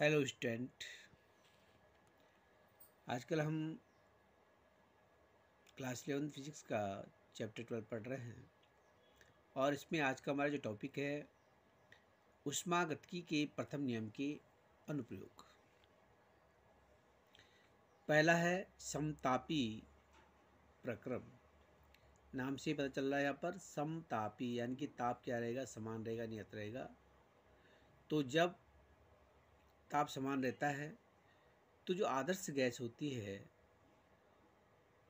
Hello student. आजकल हम class 11 physics का चैप्टर 12 पढ़ रहे हैं और इसमें आज का हमारा जो टॉपिक है ऊष्मागतिकी के प्रथम नियम के अनुप्रयोग। पहला है समतापी प्रक्रम। नाम से पता चल रहा है यहाँ पर समतापी यानी कि ताप क्या रहेगा, समान रहेगा, नियत रहेगा। तो जब ताप समान रहता है तो जो आदर्श गैस होती है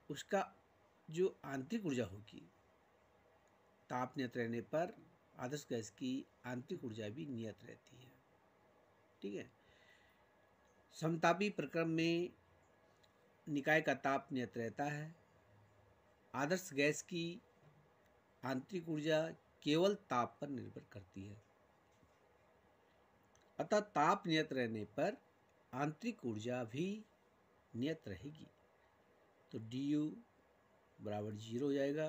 उसका जो आंतरिक ऊर्जा होगी, ताप नियत रहने पर आदर्श गैस की आंतरिक ऊर्जा भी नियत रहती है। ठीक है। समतापी प्रक्रम में निकाय का ताप नियत रहता है। आदर्श गैस की आंतरिक ऊर्जा केवल ताप पर निर्भर करती है, अतः ताप नियत रहने पर आंतरिक ऊर्जा भी नियत रहेगी। तो du बराबर 0 हो जाएगा।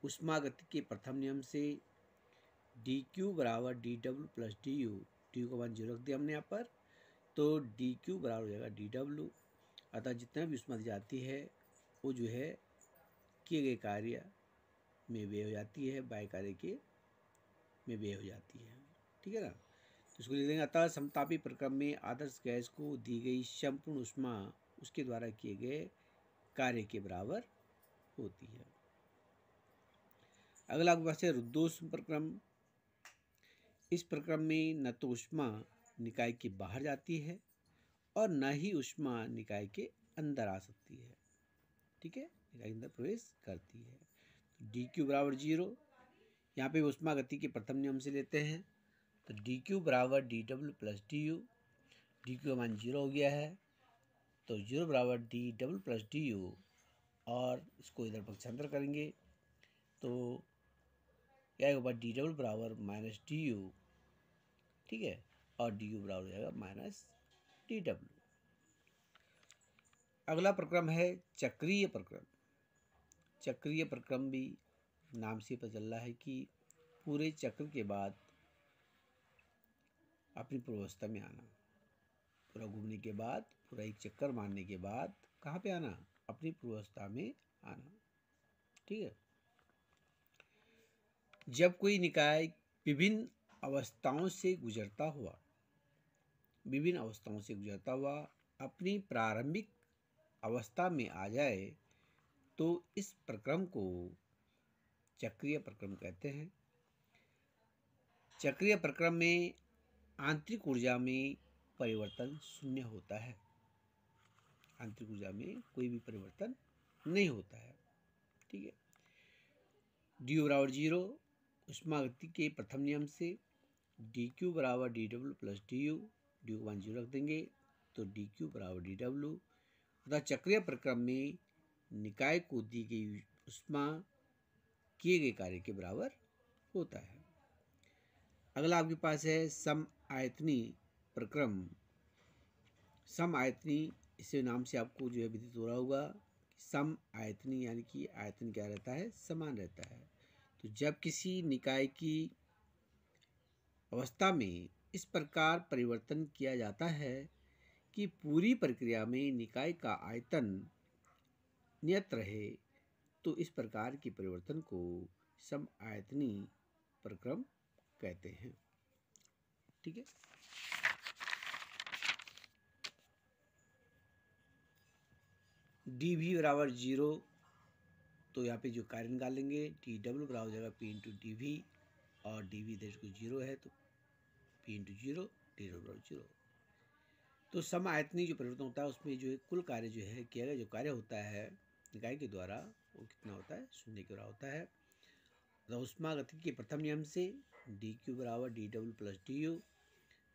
ऊष्मागतिकी के प्रथम नियम से dq बराबर dw प्लस du, डी को मान 0 रख दिया हमने यहाँ पर, तो dq बराबर हो जाएगा dw। अतः जितना भी ऊष्मा दी जाती है वो जो है किए गए कार्य में व्यय हो जाती है, बाह्य कार्य के में व्यय हो जाती है। ठीक है ना। तो इसको लिख देंगे, अतः समतापी प्रक्रम में आदर्श गैस को दी गई संपूर्ण ऊष्मा उसके द्वारा किए गए कार्य के बराबर होती है। अगला आपके पास है रुद्धोष्म प्रक्रम। इस प्रक्रम में न तो ऊष्मा निकाय के बाहर जाती है और न ही ऊष्मा निकाय के अंदर आ सकती है। ठीक है, निकाय के अंदर प्रवेश करती है। तो dq बराबर 0। यहाँ पे ऊष्मागतिकी के प्रथम नियम से लेते हैं, तो dq बराबर dw प्लस du, dq का मान 0 हो गया है, तो 0 बराबर dw प्लस du, और इसको इधर पक्षांतर करेंगे तो क्या होगा, dw बराबर माइनस du। ठीक है, और du बराबर हो जाएगा माइनस dw। अगला प्रक्रम है चक्रीय प्रक्रम। चक्रीय प्रक्रम भी नाम से पता चल रहा है कि पूरे चक्र के बाद अपनी पूर्वावस्था में आना, पूरा घूमने के बाद, पूरा एक चक्कर मारने के बाद कहाँ पे आना, अपनी पूर्वावस्था में आना। ठीक है। जब कोई निकाय विभिन्न अवस्थाओं से गुजरता हुआ अपनी प्रारंभिक अवस्था में आ जाए तो इस प्रक्रम को चक्रीय प्रक्रम कहते हैं। चक्रीय प्रक्रम में आंतरिक ऊर्जा में परिवर्तन शून्य होता है। आंतरिक ऊर्जा में कोई भी परिवर्तन नहीं होता है। ठीक है। डी बराबर 0। ऊष्मागतिकी के प्रथम नियम से dq बराबर dw प्लस du, डी को मान 0 रख देंगे, तो dq बराबर dw। तथा चक्रीय प्रक्रम में निकाय को दी गई ऊष्मा किए गए कार्य के बराबर होता है। अगला आपके पास है समआयतनी प्रक्रम। समआयतनी, इसे नाम से आपको जो है विदित हो रहा होगा, समआयतनी यानी कि आयतन क्या रहता है, समान रहता है। तो जब किसी निकाय की अवस्था में इस प्रकार परिवर्तन किया जाता है कि पूरी प्रक्रिया में निकाय का आयतन नियत रहे, तो इस प्रकार के परिवर्तन को समआयतनी प्रक्रम कहते हैं। ठीक है। dv बराबर 0, तो यहाँ पे जो कार्य निकालेंगे dw बराबर हो जाएगा p इंटू डी वी, और dv इधर को 0 है तो p इंटू 0, dw बराबर 0। तो समआयतनी जो परिवर्तन होता है उसमें जो है कुल कार्य जो है किया गया जो कार्य होता है निकाय के द्वारा, वो कितना होता है, शून्य के बराबर होता है। तो ऊष्मागतिकी के प्रथम नियम से dq बराबर dw प्लस du,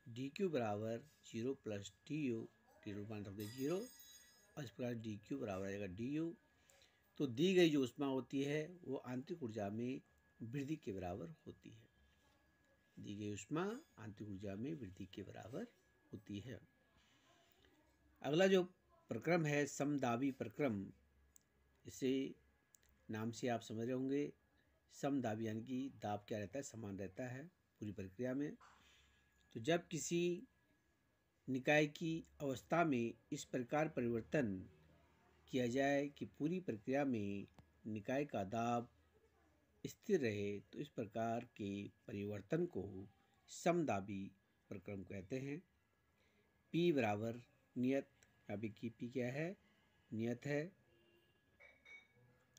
dq बराबर 0 प्लस du, dw मान रख दे 0, और इस प्रकार dq बराबर आ जाएगा du। तो दी गई जो ऊष्मा होती है वो आंतरिक ऊर्जा में वृद्धि के बराबर होती है। दी गई ऊष्मा आंतरिक ऊर्जा में वृद्धि के बराबर होती है। अगला जो प्रक्रम है समदाबी प्रक्रम। इसे नाम से आप समझ रहे होंगे, समदाबी यानी कि दाब क्या रहता है, समान रहता है पूरी प्रक्रिया में। तो जब किसी निकाय की अवस्था में इस प्रकार परिवर्तन किया जाए कि पूरी प्रक्रिया में निकाय का दाब स्थिर रहे, तो इस प्रकार के परिवर्तन को समदाबी प्रक्रम कहते हैं। P बराबर नियत, यहाँ पे की P क्या है, नियत है,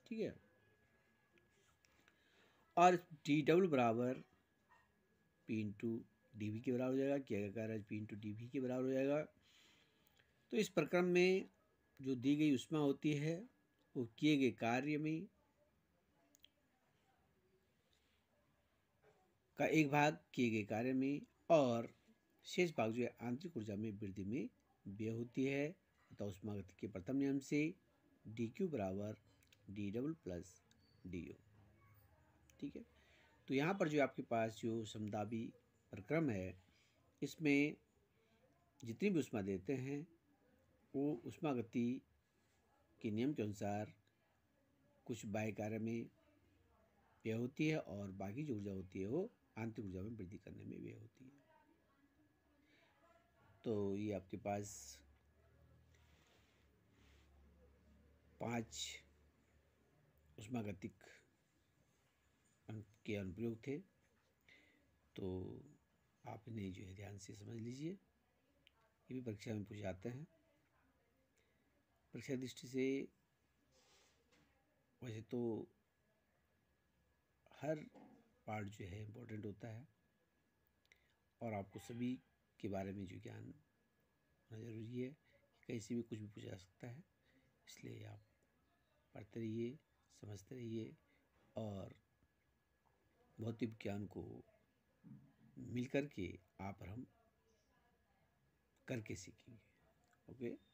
ठीक है। और डी डब्ल्यू बराबर P इंटू डी वी के बराबर हो जाएगा, किया गया कार्य P इंटू डी वी के बराबर हो जाएगा। तो इस प्रक्रम में जो दी गई ऊष्मा होती है वो किए गए कार्य में का एक भाग किए गए कार्य में और शेष भाग जो है आंतरिक ऊर्जा में वृद्धि में व्यय होती है। अतः ऊष्मागतिकी के प्रथम नियम से डी क्यू बराबर D W plus D O, ठीक है। तो यहाँ पर जो आपके पास जो समदाबी प्रक्रम है, इसमें जितनी भी ऊष्मा देते हैं वो ऊष्मागति के नियम के अनुसार कुछ बाह्य कार्य में व्यय होती है और बाकी जो ऊर्जा होती है वो आंतरिक ऊर्जा में वृद्धि करने में व्यय होती है। तो ये आपके पास 5 ऊष्मागतिक के अनुप्रयोग थे, तो आप इन्हें जो है ध्यान से समझ लीजिए। ये भी परीक्षा में पूछे जाते हैं। परीक्षा दृष्टि से वैसे तो हर पार्ट जो है इम्पोर्टेंट होता है और आपको सभी के बारे में जो ज्ञान होना जरूरी है। कहीं से भी कुछ भी पूछा जा सकता है, इसलिए आप पढ़ते रहिए, समझते रहिए और भौतिक विज्ञान को मिल कर के आप और हम करके सीखेंगे। ओके।